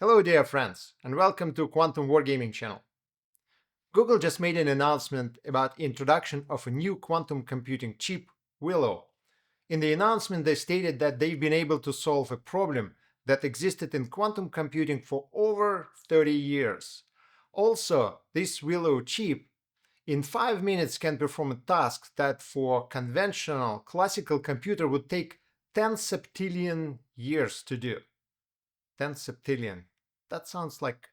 Hello dear friends, and welcome to Quantum Wargaming channel. Google just made an announcement about the introduction of a new quantum computing chip, Willow. In the announcement they stated that they've been able to solve a problem that existed in quantum computing for over 30 years. Also, this Willow chip in 5 minutes can perform a task that for conventional classical computer would take 10 septillion years to do. 10 septillion. That sounds like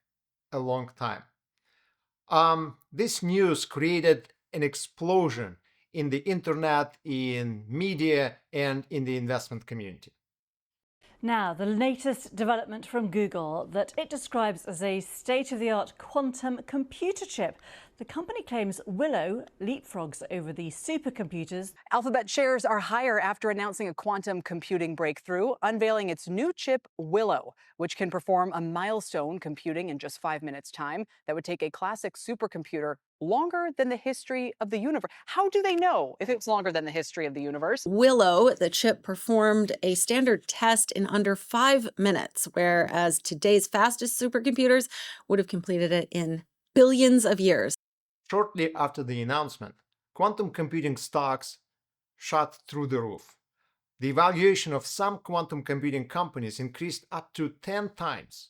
a long time. This news created an explosion in the internet, in media, and in the investment community. Now, the latest development from Google that it describes as a state-of-the-art quantum computer chip. The company claims Willow leapfrogs over the supercomputers. Alphabet shares are higher after announcing a quantum computing breakthrough, unveiling its new chip, Willow, which can perform a milestone computing in just 5 minutes' time that would take a classic supercomputer longer than the history of the universe. How do they know if it's longer than the history of the universe? Willow, the chip, performed a standard test in under 5 minutes, whereas today's fastest supercomputers would have completed it in billions of years. Shortly after the announcement, quantum computing stocks shot through the roof. The valuation of some quantum computing companies increased up to 10 times.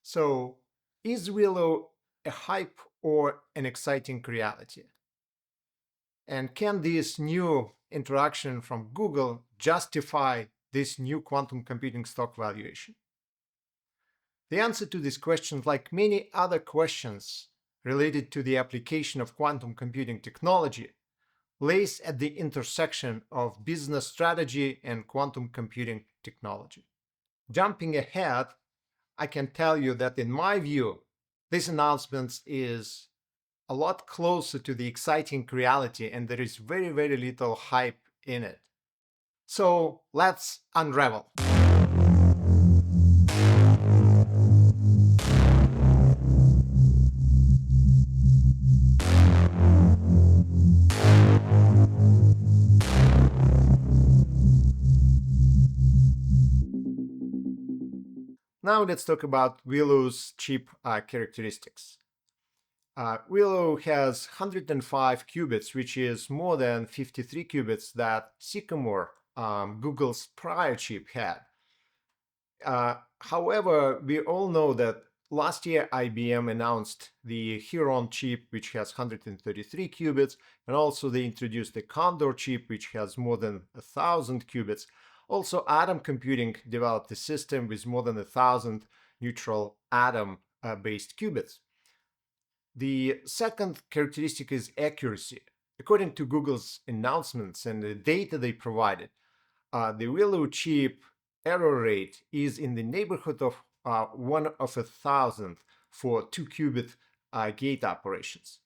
So, is Willow a hype or an exciting reality? And can this new introduction from Google justify this new quantum computing stock valuation? The answer to this question, like many other questions related to the application of quantum computing technology, lays at the intersection of business strategy and quantum computing technology. Jumping ahead, I can tell you that in my view, this announcement is a lot closer to the exciting reality and there is very, very little hype in it. So let's unravel. Now let's talk about Willow's chip characteristics. Willow has 105 qubits, which is more than 53 qubits that Sycamore, Google's prior chip, had. However, we all know that last year IBM announced the Heron chip, which has 133 qubits, and also they introduced the Condor chip, which has more than 1,000 qubits. Also, Atom Computing developed a system with more than 1,000 neutral atom-based qubits. The second characteristic is accuracy. According to Google's announcements and the data they provided, the Willow chip error rate is in the neighborhood of 1 of 1,000 for 2-qubit gate operations.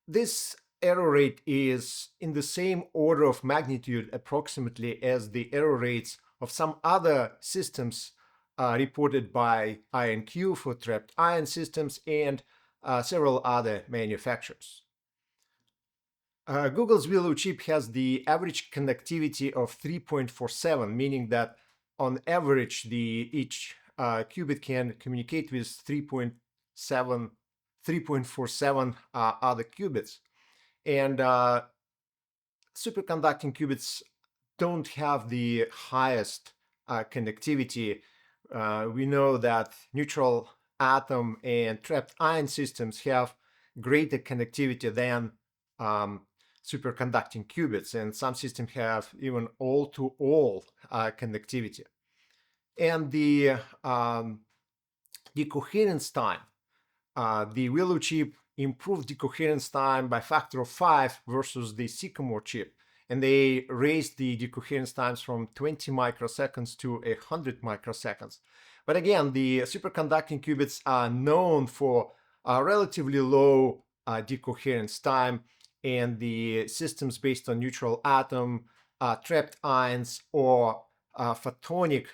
This error rate is in the same order of magnitude approximately as the error rates of some other systems reported by IonQ for trapped ion systems and several other manufacturers. Google's Willow chip has the average connectivity of 3.47, meaning that on average each qubit can communicate with 3.47 other qubits. And superconducting qubits don't have the highest connectivity. We know that neutral atom and trapped ion systems have greater connectivity than superconducting qubits, and some systems have even all-to-all connectivity. And the decoherence time, the Willow chip improved decoherence time by a factor of 5 versus the Sycamore chip, and they raised the decoherence times from 20 microseconds to 100 microseconds. But again, the superconducting qubits are known for a relatively low decoherence time, and the systems based on neutral atom, trapped ions, or photonic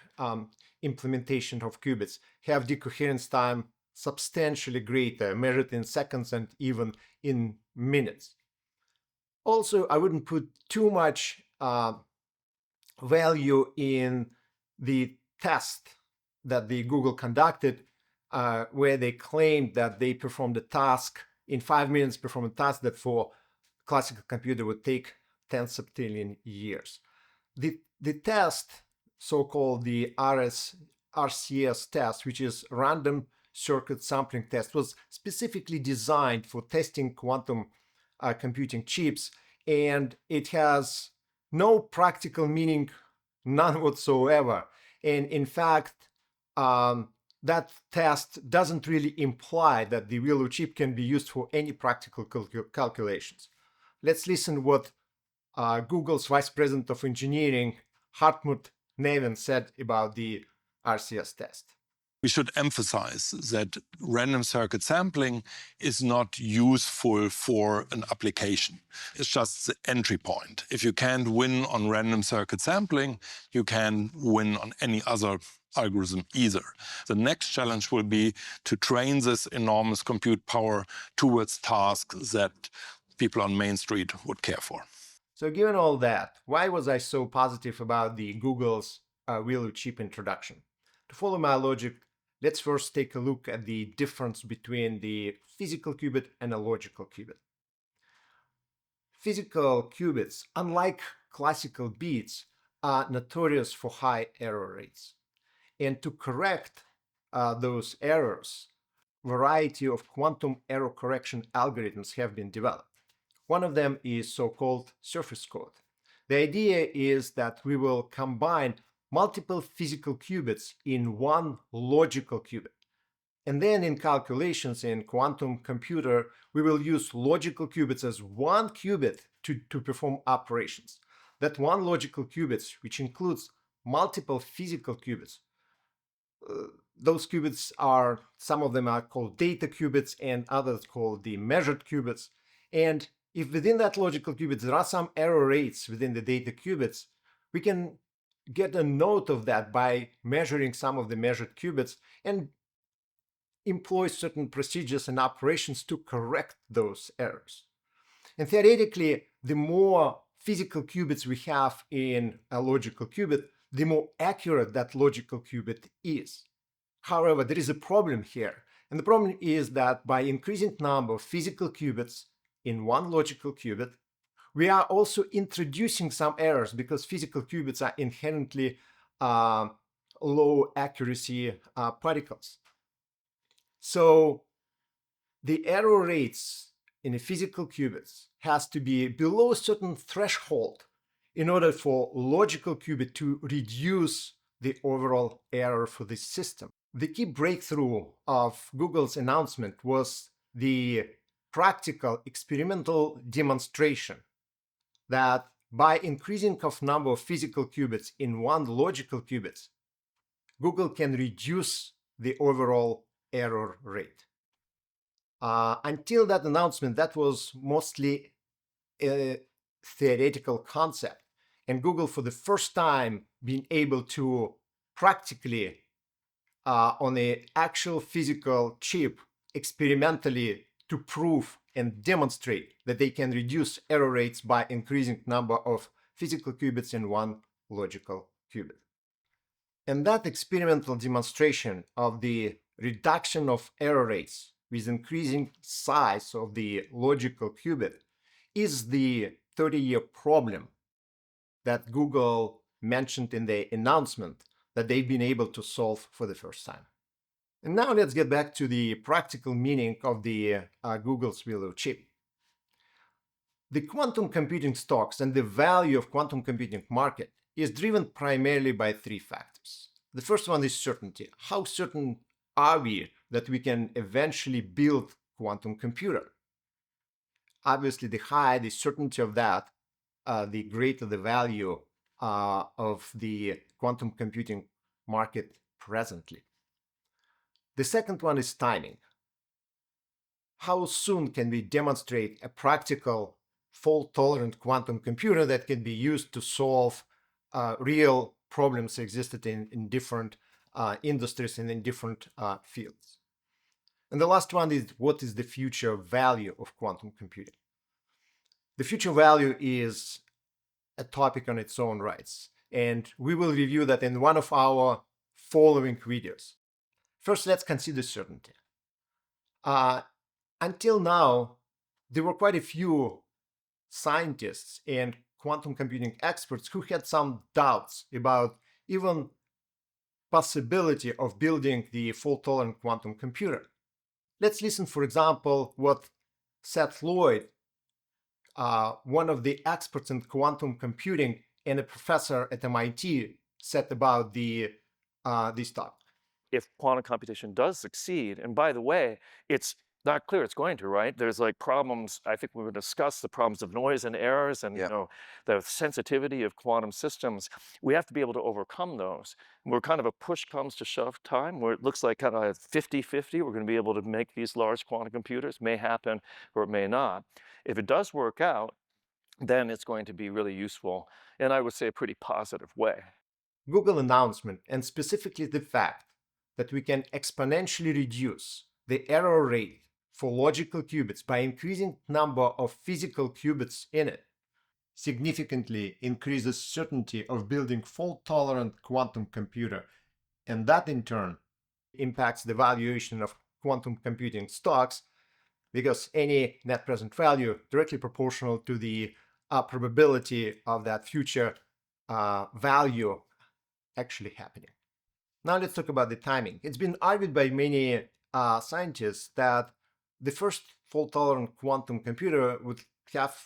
implementation of qubits have decoherence time substantially greater, measured in seconds and even in minutes. Also, I wouldn't put too much value in the test that the Google conducted, where they claimed that they performed a task in 5 minutes, performed a task that for classical computer would take 10 septillion years. The test, so-called the RCS test, which is random circuit sampling test, was specifically designed for testing quantum computing chips, and it has no practical meaning, none whatsoever. And in fact, that test doesn't really imply that the Willow chip can be used for any practical calculations. Let's listen what Google's Vice President of Engineering, Hartmut Neven, said about the RCS test. We should emphasize that random circuit sampling is not useful for an application. It's just the entry point. If you can't win on random circuit sampling, you can win on any other algorithm either. The next challenge will be to train this enormous compute power towards tasks that people on Main Street would care for. So given all that, why was I so positive about the Google's Willow chip introduction? To follow my logic, let's first take a look at the difference between the physical qubit and a logical qubit. Physical qubits, unlike classical bits, are notorious for high error rates. And to correct those errors, a variety of quantum error correction algorithms have been developed. One of them is so-called surface code. The idea is that we will combine multiple physical qubits in one logical qubit. And then in calculations in quantum computer, we will use logical qubits as one qubit to perform operations. That one logical qubit, which includes multiple physical qubits, those qubits are, some of them are called data qubits and others called the measured qubits. And if within that logical qubit there are some error rates within the data qubits, we can get a note of that by measuring some of the measured qubits and employ certain procedures and operations to correct those errors. And theoretically, the more physical qubits we have in a logical qubit, the more accurate that logical qubit is. However, there is a problem here. And the problem is that by increasing number of physical qubits in one logical qubit, we are also introducing some errors because physical qubits are inherently low accuracy particles. So the error rates in the physical qubits has to be below a certain threshold in order for logical qubit to reduce the overall error for the system. The key breakthrough of Google's announcement was the practical experimental demonstration that by increasing of number of physical qubits in one logical qubit, Google can reduce the overall error rate. Until that announcement, that was mostly a theoretical concept, and Google for the first time being able to practically on an actual physical chip experimentally to prove and demonstrate that they can reduce error rates by increasing number of physical qubits in one logical qubit. And that experimental demonstration of the reduction of error rates with increasing size of the logical qubit is the 30-year problem that Google mentioned in the announcement that they've been able to solve for the first time. And now let's get back to the practical meaning of the Google's Willow chip. The quantum computing stocks and the value of quantum computing market is driven primarily by three factors. The first one is certainty. How certain are we that we can eventually build quantum computer? Obviously, the higher the certainty of that, the greater the value of the quantum computing market presently. The second one is timing. How soon can we demonstrate a practical, fault-tolerant quantum computer that can be used to solve real problems existed in different industries and in different fields? And the last one is, what is the future value of quantum computing? The future value is a topic on its own rights, and we will review that in one of our following videos. First, let's consider certainty. Until now, there were quite a few scientists and quantum computing experts who had some doubts about even possibility of building the fault-tolerant quantum computer. Let's listen, for example, what Seth Lloyd, one of the experts in quantum computing and a professor at MIT, said about this talk. If quantum computation does succeed, and by the way, it's not clear it's going to, right? There's like problems, I think we will discuss the problems of noise and errors and the sensitivity of quantum systems. We have to be able to overcome those. We're kind of a push comes to shove time where it looks like kind of 50-50. We're going to be able to make these large quantum computers. May happen or it may not. If it does work out, then it's going to be really useful, and I would say a pretty positive way. Google announcement, and specifically the fact that we can exponentially reduce the error rate for logical qubits by increasing number of physical qubits in it, significantly increases certainty of building fault-tolerant quantum computer, and that in turn impacts the valuation of quantum computing stocks, because any net present value directly proportional to the probability of that future value actually happening. Now let's talk about the timing. It's been argued by many scientists that the first fault-tolerant quantum computer would have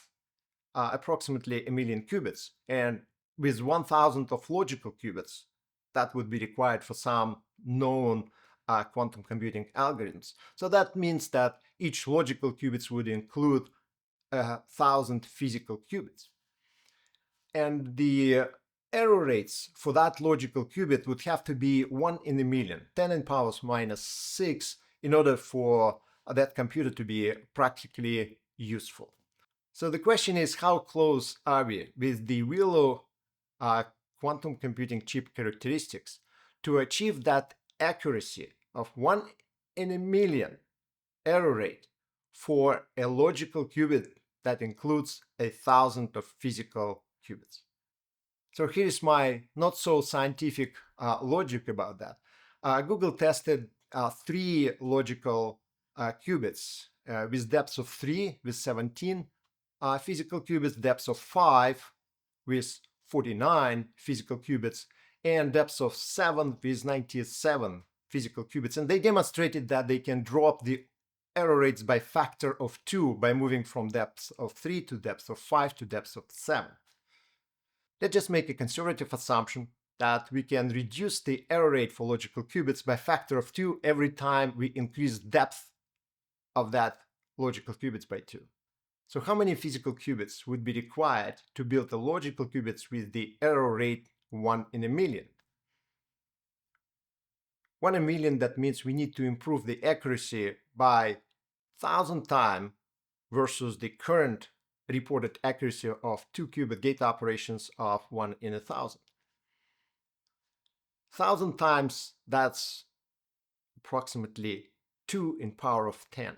approximately 1 million qubits, and with 1,000 of logical qubits, that would be required for some known quantum computing algorithms. So that means that each logical qubits would include 1,000 physical qubits. And the error rates for that logical qubit would have to be 1 in a million, 10 in power minus 6, in order for that computer to be practically useful. So the question is, how close are we with the Willow quantum computing chip characteristics to achieve that accuracy of 1 in a million error rate for a logical qubit that includes 1,000 of physical qubits? So here's my not so scientific logic about that. Google tested 3 logical qubits with depths of 3 with 17 physical qubits, depths of 5 with 49 physical qubits, and depths of 7 with 97 physical qubits. And they demonstrated that they can drop the error rates by factor of 2 by moving from depths of 3 to depths of 5 to depths of 7. Let's just make a conservative assumption that we can reduce the error rate for logical qubits by factor of 2 every time we increase depth of that logical qubits by 2. So how many physical qubits would be required to build a logical qubits with the error rate 1 in a million? 1 in a million, that means we need to improve the accuracy by 1,000 times versus the current reported accuracy of 2-qubit gate operations of 1 in 1,000. 1,000 times, that's approximately 2 in power of 10.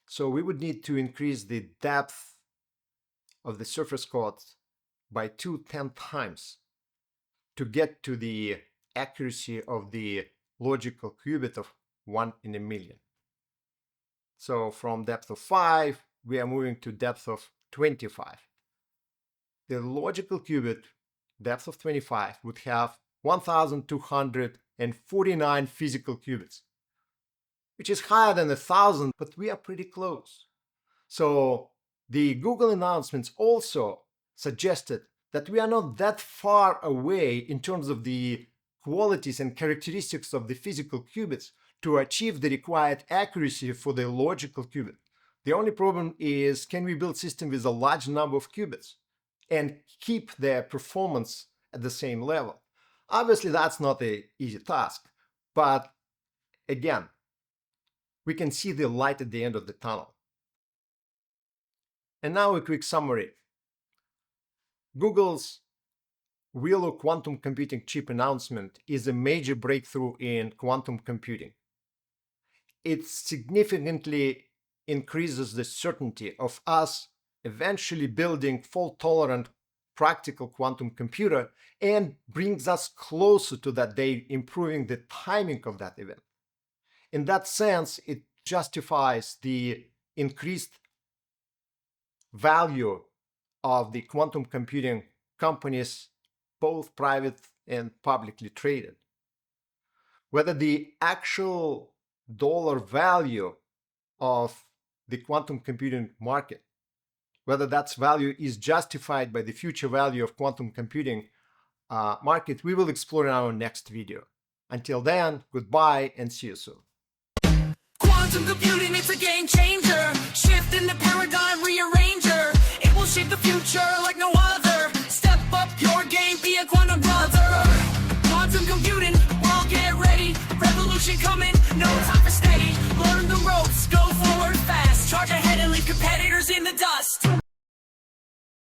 So we would need to increase the depth of the surface code by 210 times to get to the accuracy of the logical qubit of 1 in a million. So from depth of 5, we are moving to depth of 25. The logical qubit depth of 25 would have 1,249 physical qubits, which is higher than 1,000, but we are pretty close. So the Google announcements also suggested that we are not that far away in terms of the qualities and characteristics of the physical qubits to achieve the required accuracy for the logical qubit. The only problem is, can we build system with a large number of qubits and keep their performance at the same level? Obviously, that's not an easy task, but again, we can see the light at the end of the tunnel. And now a quick summary. Google's Willow quantum computing chip announcement is a major breakthrough in quantum computing. It significantly increases the certainty of us eventually building fault-tolerant practical quantum computer and brings us closer to that day, improving the timing of that event. In that sense, it justifies the increased value of the quantum computing companies, both private and publicly traded. Whether the actual dollar value of the quantum computing market, whether that value is justified by the future value of quantum computing market, we will explore in our next video. Until then, goodbye and see you soon. Quantum computing, it's a game changer. Shifting the paradigm, rearranger. It will shape the future like no other. Step up your game, be a quantum brother. Quantum computing, world get ready. Revolution coming, no time for steady. Learn the ropes, go forward fast. Charge ahead and leave competitors in the dust.